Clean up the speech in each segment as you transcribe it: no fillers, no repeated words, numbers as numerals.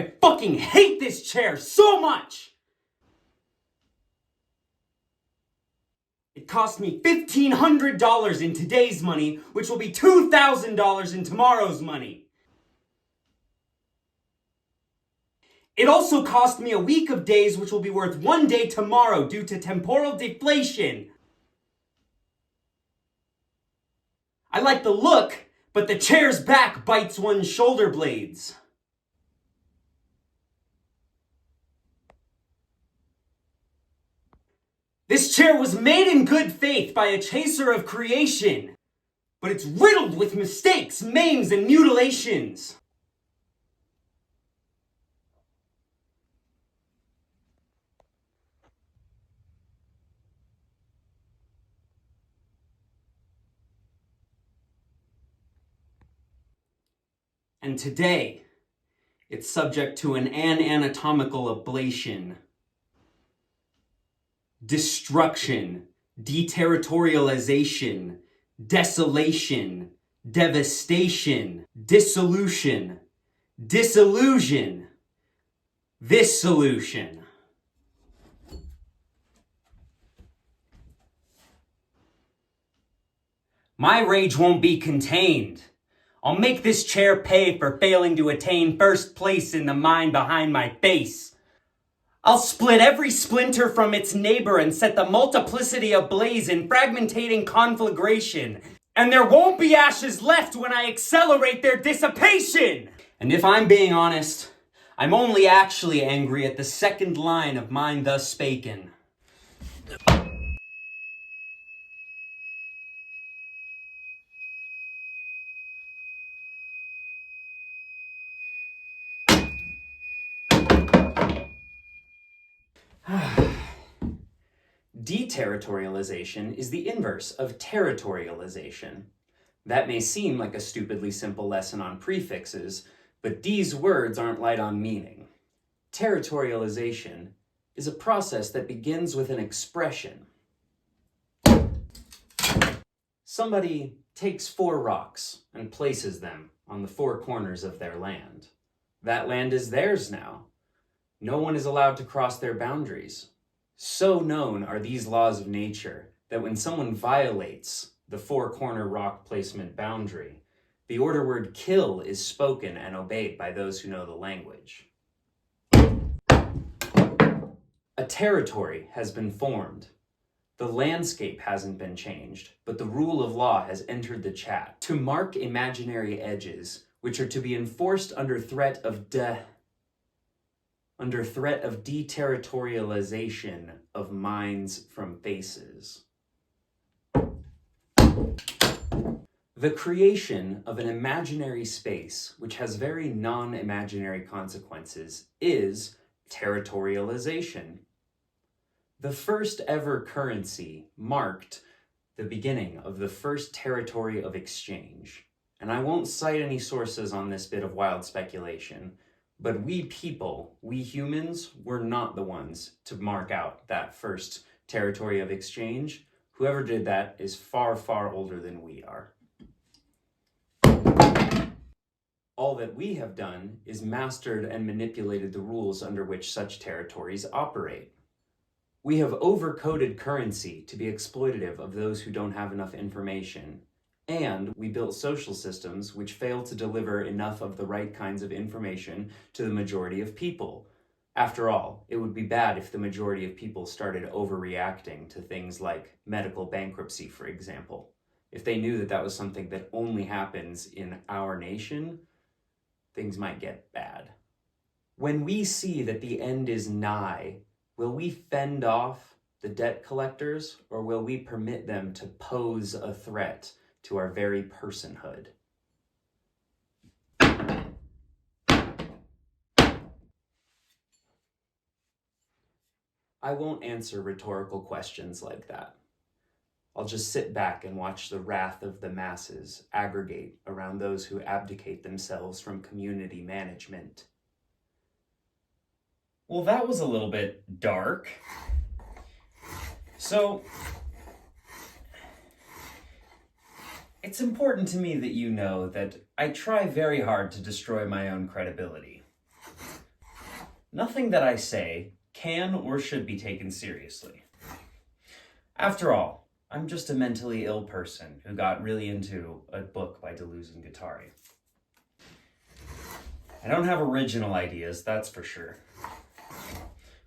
I fucking hate this chair so much! It cost me $1,500 in today's money, which will be $2,000 in tomorrow's money. It also cost me a week of days, which will be worth 1 day tomorrow due to temporal deflation. I like the look, but the chair's back bites one's shoulder blades. This chair was made in good faith by a chaser of creation, but it's riddled with mistakes, maims, and mutilations. And today, it's subject to an anatomical ablation. Destruction, deterritorialization, desolation, devastation, dissolution, disillusion, this solution. My rage won't be contained. I'll make this chair pay for failing to attain first place in the mind behind my face. I'll split every splinter from its neighbor and set the multiplicity ablaze in fragmentating conflagration. And there won't be ashes left when I accelerate their dissipation! And if I'm being honest, I'm only actually angry at the second line of mine thus spaken. Deterritorialization is the inverse of territorialization. That may seem like a stupidly simple lesson on prefixes, but these words aren't light on meaning. Territorialization is a process that begins with an expression. Somebody takes 4 rocks and places them on the 4 corners of their land. That land is theirs now. No one is allowed to cross their boundaries. So known are these laws of nature that when someone violates the 4-corner rock placement boundary, the order word kill is spoken and obeyed by those who know the language. A territory has been formed. The landscape hasn't been changed, but the rule of law has entered the chat to mark imaginary edges, which are to be enforced under threat of deterritorialization of minds from faces. The creation of an imaginary space, which has very non-imaginary consequences, is territorialization. The first ever currency marked the beginning of the first territory of exchange. And I won't cite any sources on this bit of wild speculation, but we people, we humans, were not the ones to mark out that first territory of exchange. Whoever did that is far, far older than we are. All that we have done is mastered and manipulated the rules under which such territories operate. We have overcoded currency to be exploitative of those who don't have enough information. And we built social systems which fail to deliver enough of the right kinds of information to the majority of people. After all, it would be bad if the majority of people started overreacting to things like medical bankruptcy, for example. If they knew that that was something that only happens in our nation, things might get bad. When we see that the end is nigh, will we fend off the debt collectors, or will we permit them to pose a threat to our very personhood? I won't answer rhetorical questions like that. I'll just sit back and watch the wrath of the masses aggregate around those who abdicate themselves from community management. Well, that was a little bit dark. So, it's important to me that you know that I try very hard to destroy my own credibility. Nothing that I say can or should be taken seriously. After all, I'm just a mentally ill person who got really into a book by Deleuze and Guattari. I don't have original ideas, that's for sure.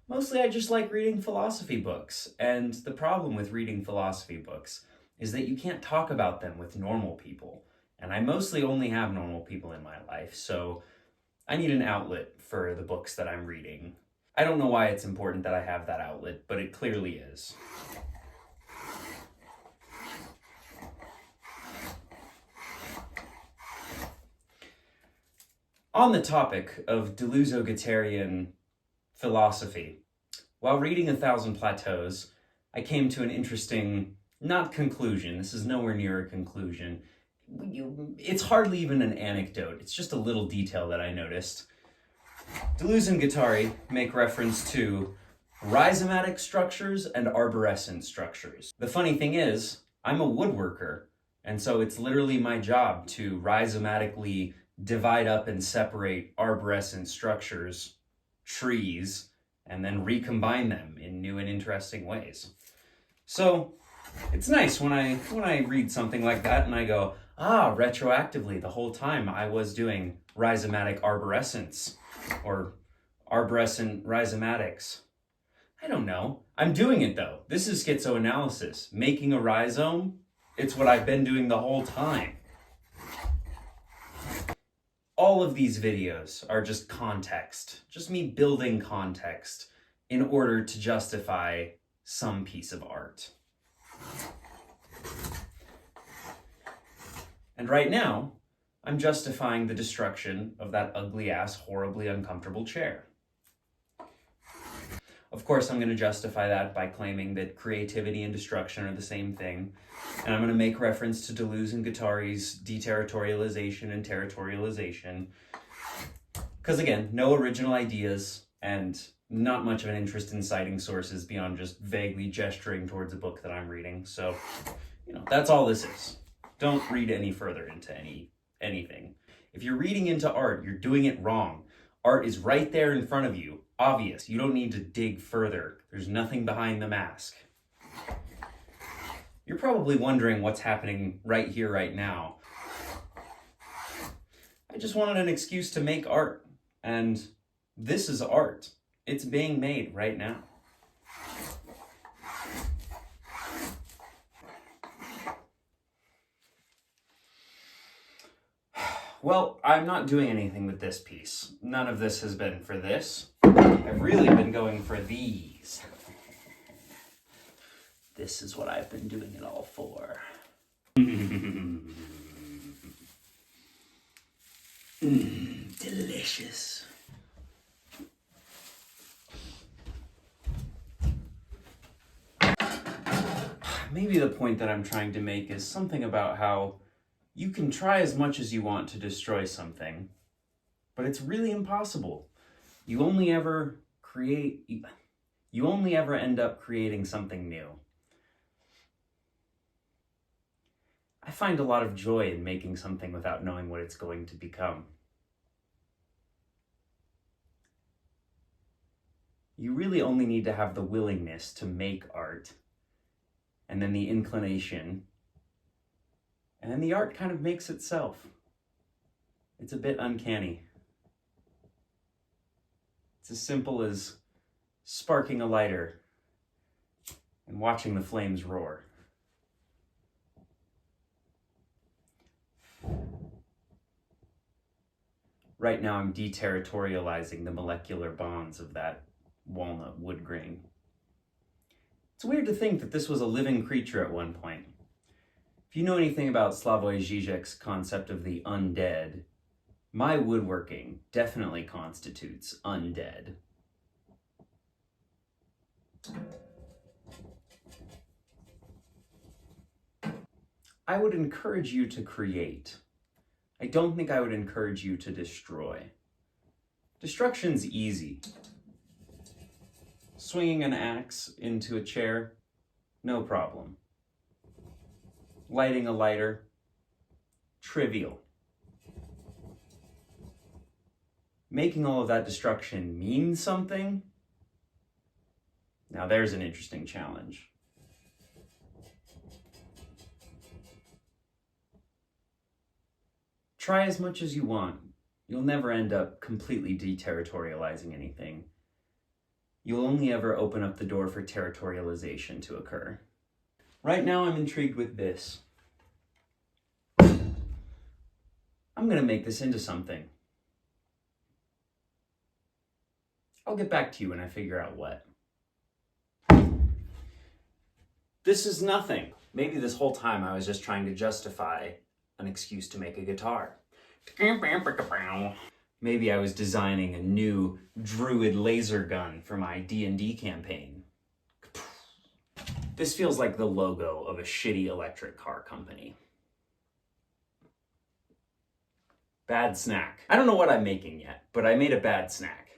Mostly I just like reading philosophy books, and the problem with reading philosophy books is that you can't talk about them with normal people, and I mostly only have normal people in my life, so I need an outlet for the books that I'm reading. I don't know why it's important that I have that outlet, but it clearly is. On the topic of Deleuze-Guattarian philosophy, while reading 1,000 Plateaus, I came to an interesting, not conclusion, this is nowhere near a conclusion. It's hardly even an anecdote, it's just a little detail that I noticed. Deleuze and Guattari make reference to rhizomatic structures and arborescent structures. The funny thing is, I'm a woodworker, and so it's literally my job to rhizomatically divide up and separate arborescent structures, trees, and then recombine them in new and interesting ways. So it's nice when I read something like that and I go, retroactively, the whole time I was doing rhizomatic arborescence or arborescent rhizomatics. I don't know. I'm doing it though. This is schizoanalysis. Making a rhizome, it's what I've been doing the whole time. All of these videos are just context, just me building context in order to justify some piece of art. And right now, I'm justifying the destruction of that ugly-ass, horribly uncomfortable chair. Of course, I'm going to justify that by claiming that creativity and destruction are the same thing. And I'm going to make reference to Deleuze and Guattari's deterritorialization and territorialization. Because again, no original ideas and not much of an interest in citing sources beyond just vaguely gesturing towards a book that I'm reading. So, that's all this is. Don't read any further into anything. If you're reading into art, you're doing it wrong. Art is right there in front of you. Obvious. You don't need to dig further. There's nothing behind the mask. You're probably wondering what's happening right here, right now. I just wanted an excuse to make art, and this is art. It's being made right now. Well, I'm not doing anything with this piece. None of this has been for this. I've really been going for these. This is what I've been doing it all for. Delicious. Maybe the point that I'm trying to make is something about how you can try as much as you want to destroy something, but it's really impossible. You only ever end up creating something new. I find a lot of joy in making something without knowing what it's going to become. You really only need to have the willingness to make art, and then the inclination, and then the art kind of makes itself. It's a bit uncanny. It's as simple as sparking a lighter and watching the flames roar. Right now I'm deterritorializing the molecular bonds of that walnut wood grain. It's weird to think that this was a living creature at one point. If you know anything about Slavoj Žižek's concept of the undead, my woodworking definitely constitutes undead. I would encourage you to create. I don't think I would encourage you to destroy. Destruction's easy. Swinging an axe into a chair, no problem. Lighting a lighter, trivial. making all of that destruction mean something? Now there's an interesting challenge. Try as much as you want. You'll never end up completely deterritorializing anything. You'll only ever open up the door for territorialization to occur. Right now I'm intrigued with this. I'm gonna make this into something. I'll get back to you when I figure out what. This is nothing. Maybe this whole time I was just trying to justify an excuse to make a guitar. Maybe I was designing a new druid laser gun for my D&D campaign. This feels like the logo of a shitty electric car company. Bad snack. I don't know what I'm making yet, but I made a bad snack.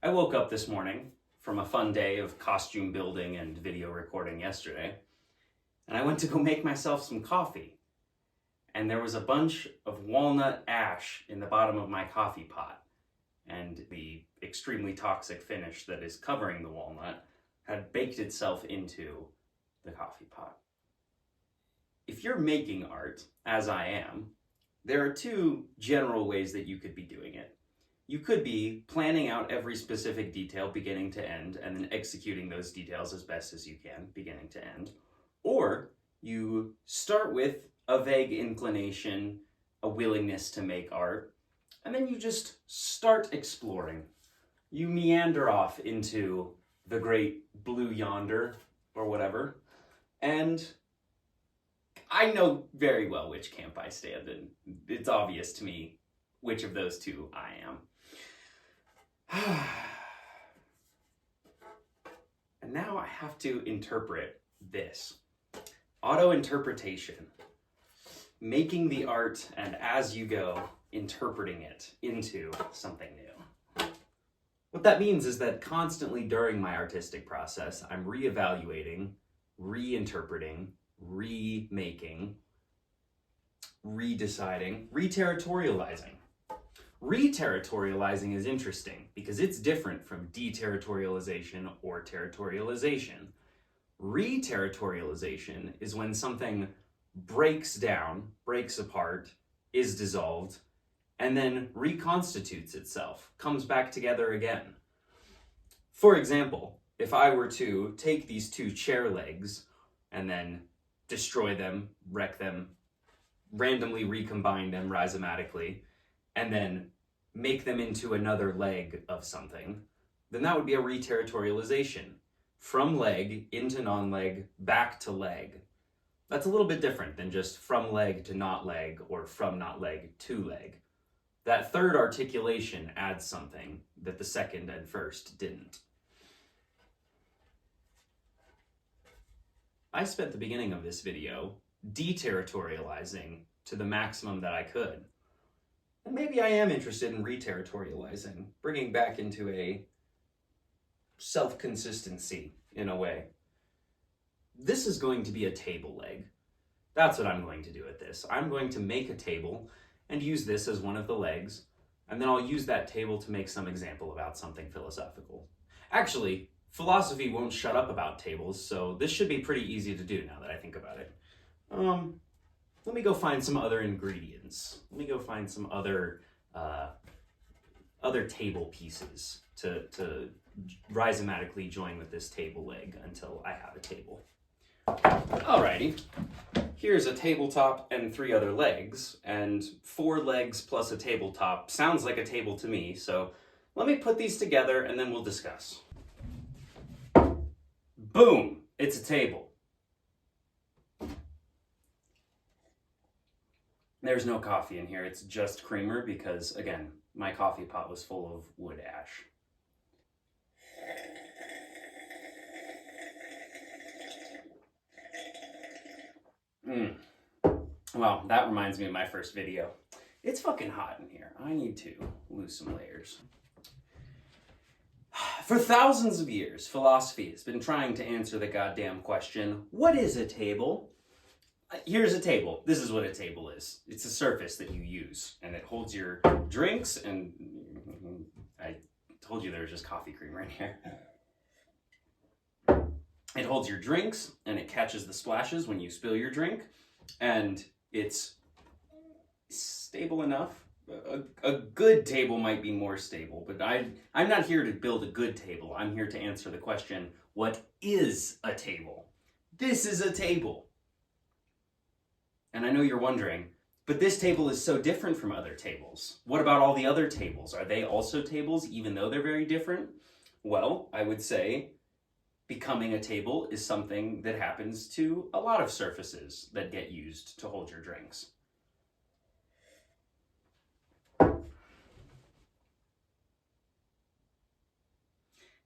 I woke up this morning from a fun day of costume building and video recording yesterday, and I went to go make myself some coffee. And there was a bunch of walnut ash in the bottom of my coffee pot, and the extremely toxic finish that is covering the walnut had baked itself into the coffee pot. If you're making art, as I am, there are two general ways that you could be doing it. You could be planning out every specific detail beginning to end and then executing those details as best as you can, beginning to end. Or you start with a vague inclination, a willingness to make art, and then you just start exploring. You meander off into the great blue yonder, or whatever, and I know very well which camp I stand in. It's obvious to me which of those two I am. And now I have to interpret this. Auto-interpretation. Making the art and as you go, interpreting it into something new. What that means is that constantly during my artistic process, I'm reevaluating, reinterpreting, remaking, redeciding, reterritorializing. Reterritorializing is interesting because it's different from deterritorialization or territorialization. Reterritorialization is when something breaks down, breaks apart, is dissolved, and then reconstitutes itself, comes back together again. For example, if I were to take these two chair legs and then destroy them, wreck them, randomly recombine them rhizomatically, and then make them into another leg of something, then that would be a reterritorialization. From leg into non-leg, back to leg. That's a little bit different than just from leg to not leg or from not leg to leg. That third articulation adds something that the second and first didn't. I spent the beginning of this video deterritorializing to the maximum that I could. And maybe I am interested in reterritorializing, bringing back into a self-consistency in a way. This is going to be a table leg. That's what I'm going to do with this. I'm going to make a table and use this as one of the legs, and then I'll use that table to make some example about something philosophical. Actually, philosophy won't shut up about tables, so this should be pretty easy to do now that I think about it. Let me go find some other ingredients. Let me go find some other table pieces to rhizomatically join with this table leg until I have a table. Alrighty, here's a tabletop and 3 other legs, and 4 legs plus a tabletop sounds like a table to me, so let me put these together and then we'll discuss. Boom, it's a table. There's no coffee in here, it's just creamer because, again, my coffee pot was full of wood ash. Well, that reminds me of my first video. It's fucking hot in here. I need to lose some layers. For thousands of years, philosophy has been trying to answer the goddamn question, what is a table? Here's a table. This is what a table is. It's a surface that you use, and it holds your drinks, and I told you there was just coffee cream right here. It holds your drinks, and it catches the splashes when you spill your drink, and it's stable enough. A good table might be more stable, but I'm not here to build a good table. I'm here to answer the question, what is a table? This is a table. And I know you're wondering, but this table is so different from other tables. What about all the other tables? Are they also tables even though they're very different? Well, I would say becoming a table is something that happens to a lot of surfaces that get used to hold your drinks.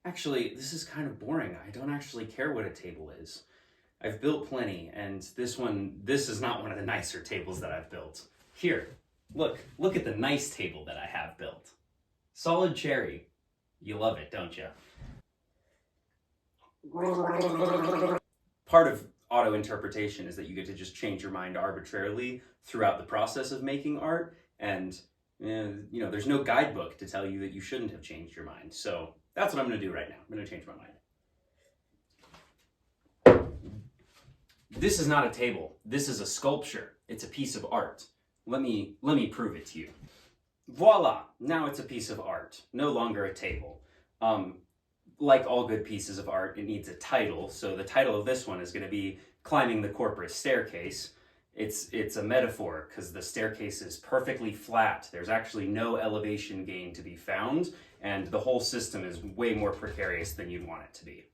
Actually, this is kind of boring. I don't actually care what a table is. I've built plenty, and this is not one of the nicer tables that I've built. Here, look at the nice table that I have built. Solid cherry. You love it, don't you? Part of auto-interpretation is that you get to just change your mind arbitrarily throughout the process of making art, and there's no guidebook to tell you that you shouldn't have changed your mind. So that's what I'm going to do right now. I'm going to change my mind. This is not a table. This is a sculpture. It's a piece of art. Let me prove it to you. Voila! Now it's a piece of art, no longer a table. Like all good pieces of art, it needs a title. So the title of this one is going to be Climbing the Corporate Staircase. It's a metaphor because the staircase is perfectly flat. There's actually no elevation gain to be found, and the whole system is way more precarious than you'd want it to be.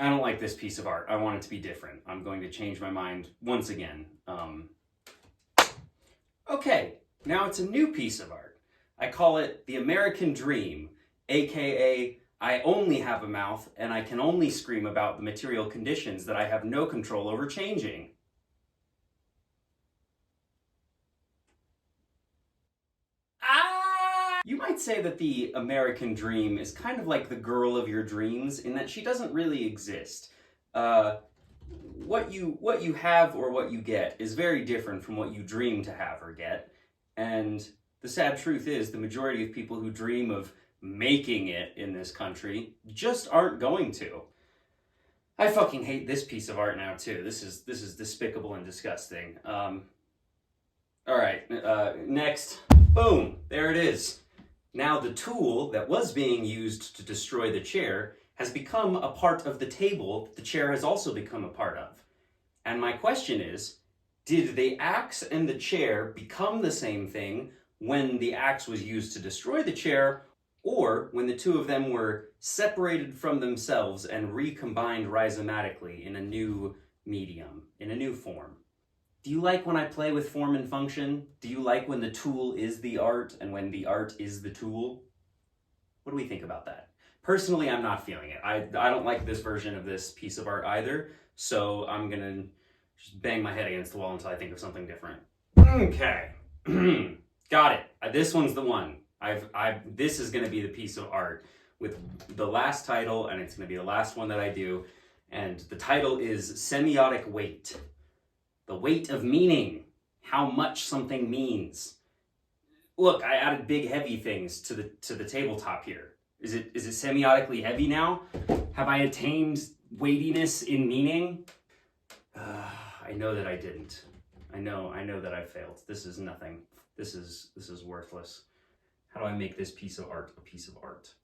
I don't like this piece of art. I want it to be different. I'm going to change my mind once again. Okay, now it's a new piece of art. I call it the American Dream, aka I only have a mouth and I can only scream about the material conditions that I have no control over changing. You might say that the American Dream is kind of like the girl of your dreams in that she doesn't really exist. What you have or what you get is very different from what you dream to have or get. And the sad truth is the majority of people who dream of making it in this country just aren't going to. I fucking hate this piece of art now too. This is despicable and disgusting. All right, next. Boom, there it is. Now the tool that was being used to destroy the chair has become a part of the table the chair has also become a part of. And my question is, did the axe and the chair become the same thing when the axe was used to destroy the chair, or when the two of them were separated from themselves and recombined rhizomatically in a new medium, in a new form? Do you like when I play with form and function? Do you like when the tool is the art and when the art is the tool? What do we think about that? Personally, I'm not feeling it. I don't like this version of this piece of art either, so I'm gonna just bang my head against the wall until I think of something different. Okay, got it. This one's the one. This is gonna be the piece of art with the last title, and it's gonna be the last one that I do, and the title is Semiotic Weight. The weight of meaning, how much something means. Look, I added big heavy things to the tabletop here. Is it semiotically heavy now? Have I attained weightiness in meaning? I know that I didn't. I know that I failed. This is nothing. This is worthless. How do I make this piece of art a piece of art?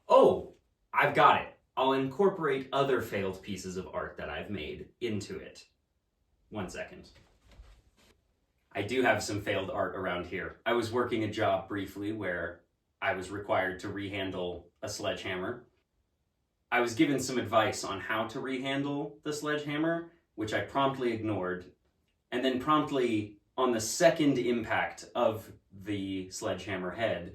Oh, I've got it. I'll incorporate other failed pieces of art that I've made into it. 1 second. I do have some failed art around here. I was working a job briefly where I was required to rehandle a sledgehammer. I was given some advice on how to rehandle the sledgehammer, which I promptly ignored. And then promptly, on the second impact of the sledgehammer head,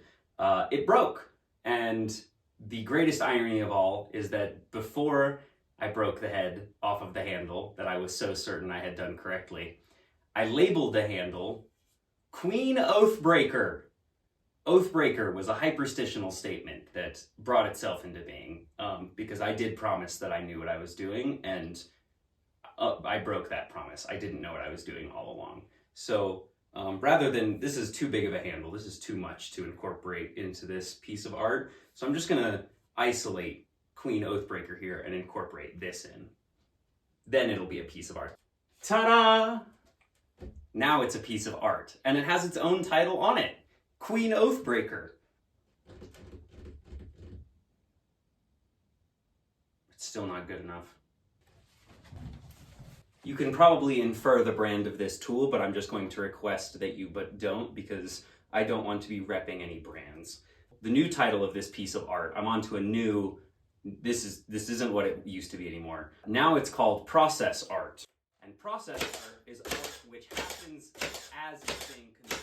it broke. And the greatest irony of all is that before I broke the head off of the handle that I was so certain I had done correctly, I labeled the handle Queen Oathbreaker. Oathbreaker was a hyperstitional statement that brought itself into being, because I did promise that I knew what I was doing, and I broke that promise. I didn't know what I was doing all along. So rather than, this is too big of a handle, this is too much to incorporate into this piece of art, so I'm just going to isolate Queen Oathbreaker here and incorporate this in. Then it'll be a piece of art. Ta-da! Now it's a piece of art, and it has its own title on it. Queen Oathbreaker. It's still not good enough. You can probably infer the brand of this tool, but I'm just going to request that you don't, because I don't want to be repping any brands. The new title of this piece of art, I'm onto a new, this isn't what it used to be anymore. Now it's called process art. And process art is art which happens as it's being consumed.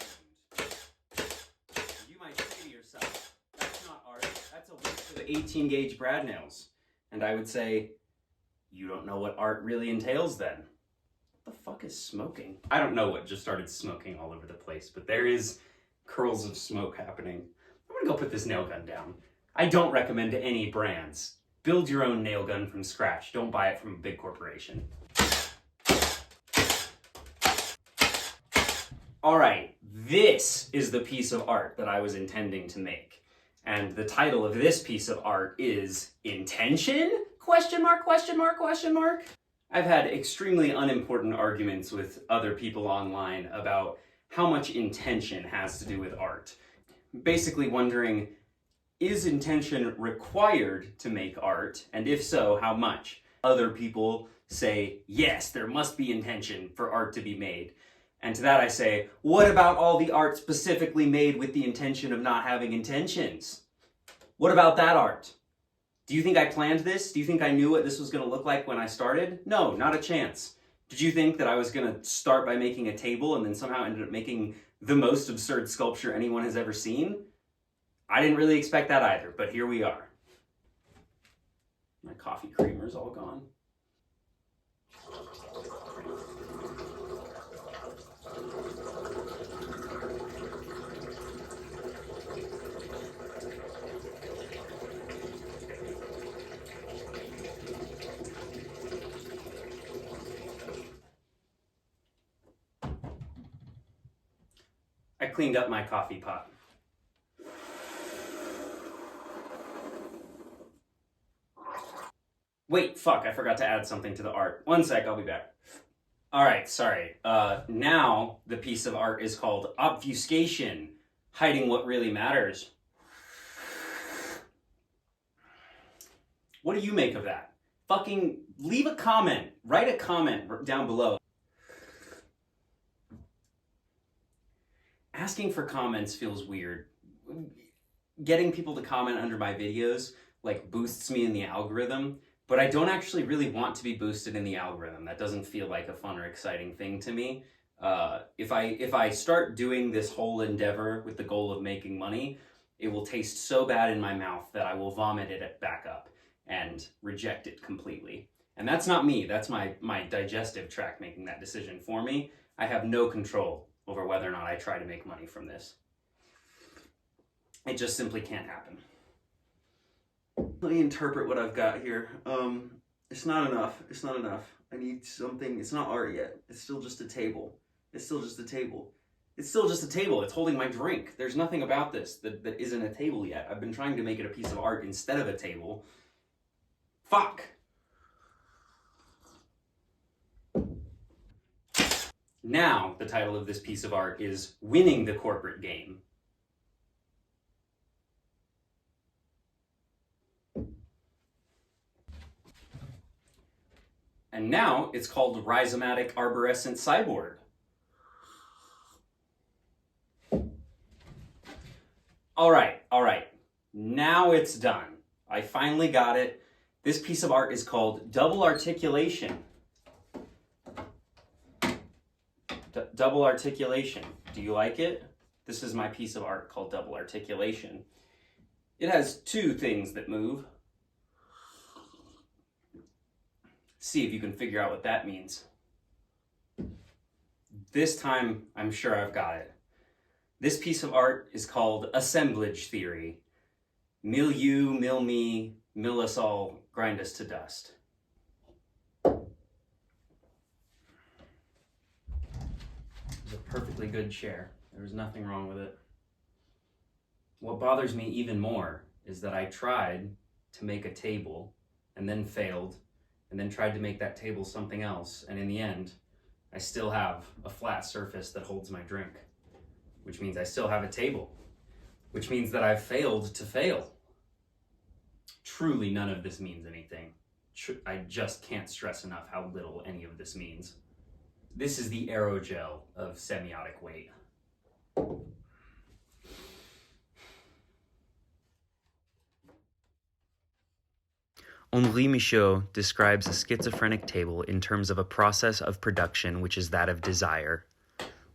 You might say to yourself, that's not art, that's a waste of 18 gauge brad nails. And I would say, you don't know what art really entails then. What the fuck is smoking? I don't know what just started smoking all over the place, but there is curls of smoke happening. I'm gonna go put this nail gun down. I don't recommend any brands. Build your own nail gun from scratch. Don't buy it from a big corporation. All right, this is the piece of art that I was intending to make. And the title of this piece of art is Intention? Question mark, question mark, question mark. I've had extremely unimportant arguments with other people online about how much intention has to do with art. Basically wondering, is intention required to make art? And if so, how much? Other people say, yes, there must be intention for art to be made. And to that I say, what about all the art specifically made with the intention of not having intentions? What about that art? Do you think I planned this? Do you think I knew what this was going to look like when I started? No, not a chance. Did you think that I was going to start by making a table and then somehow ended up making the most absurd sculpture anyone has ever seen? I didn't really expect that either, but here we are. My coffee creamer's all gone. I cleaned up my coffee pot. Wait, fuck, I forgot to add something to the art. One sec, I'll be back. All right, sorry. Now the piece of art is called Obfuscation, hiding what really matters. What do you make of that? Fucking leave a comment. Write a comment down below. Asking for comments feels weird. Getting people to comment under my videos like boosts me in the algorithm, but I don't actually really want to be boosted in the algorithm. That doesn't feel like a fun or exciting thing to me. If I start doing this whole endeavor with the goal of making money, it will taste so bad in my mouth that I will vomit it back up and reject it completely. And that's not me. That's my digestive tract making that decision for me. I have no control over whether or not I try to make money from this. It just simply can't happen. Let me interpret what I've got here. It's not enough. It's not enough. I need something. It's not art yet. It's still just a table. It's still just a table. It's still just a table. It's holding my drink. There's nothing about this that isn't a table yet. I've been trying to make it a piece of art instead of a table. Fuck. Now, the title of this piece of art is Winning the Corporate Game. And now it's called Rhizomatic Arborescent Cyborg. All right. Now it's done. I finally got it. This piece of art is called Double Articulation. Double Articulation. Do you like it? This is my piece of art called Double Articulation. It has two things that move. See if you can figure out what that means. This time, I'm sure I've got it. This piece of art is called assemblage theory. Mill you, mill me, mill us all, grind us to dust. It's a perfectly good chair. There was nothing wrong with it. What bothers me even more is that I tried to make a table and then failed, and then tried to make that table something else, and in the end, I still have a flat surface that holds my drink, which means I still have a table, which means that I've failed to fail. Truly, none of this means anything. I just can't stress enough how little any of this means. This is the aerogel of semiotic weight. Henri Michaud describes a schizophrenic table in terms of a process of production which is that of desire.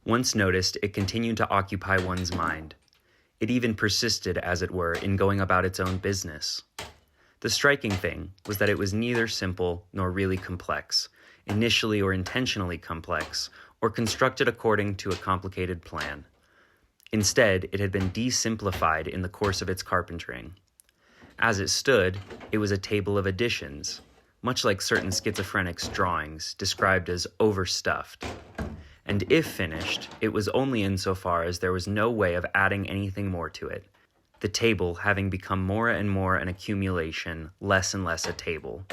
Once noticed, it continued to occupy one's mind. It even persisted, as it were, in going about its own business. The striking thing was that it was neither simple nor really complex, initially or intentionally complex, or constructed according to a complicated plan. Instead, it had been de-simplified in the course of its carpentering. As it stood, it was a table of additions, much like certain schizophrenics' drawings, described as overstuffed. And if finished, it was only insofar as there was no way of adding anything more to it, the table having become more and more an accumulation, less and less a table.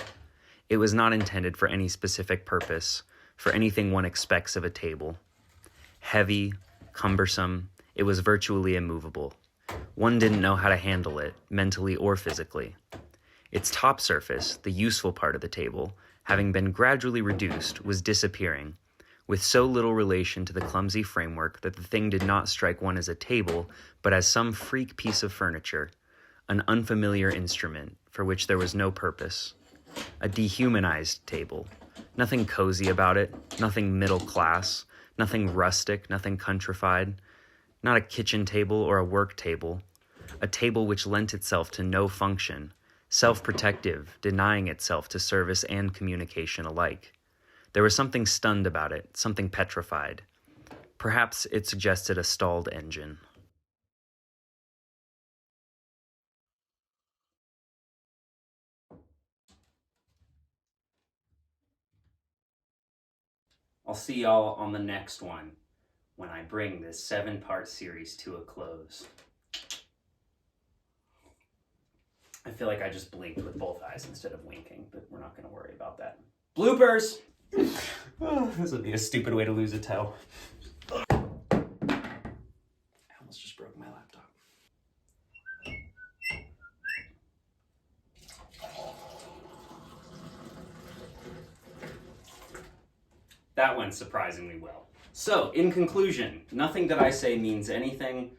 It was not intended for any specific purpose, for anything one expects of a table. Heavy, cumbersome, it was virtually immovable. One didn't know how to handle it, mentally or physically. Its top surface, the useful part of the table, having been gradually reduced, was disappearing, with so little relation to the clumsy framework that the thing did not strike one as a table, but as some freak piece of furniture, an unfamiliar instrument for which there was no purpose. A dehumanized table. Nothing cozy about it, nothing middle class, nothing rustic, nothing countrified. Not a kitchen table or a work table. A table which lent itself to no function, self-protective, denying itself to service and communication alike. There was something stunned about it, something petrified. Perhaps it suggested a stalled engine. I'll see y'all on the next one when I bring this 7-part series to a close. I feel like I just blinked with both eyes instead of winking, but we're not going to worry about that. Bloopers! Oh, this would be a stupid way to lose a toe. I almost just broke my laptop. That went surprisingly well. So, in conclusion, nothing that I say means anything.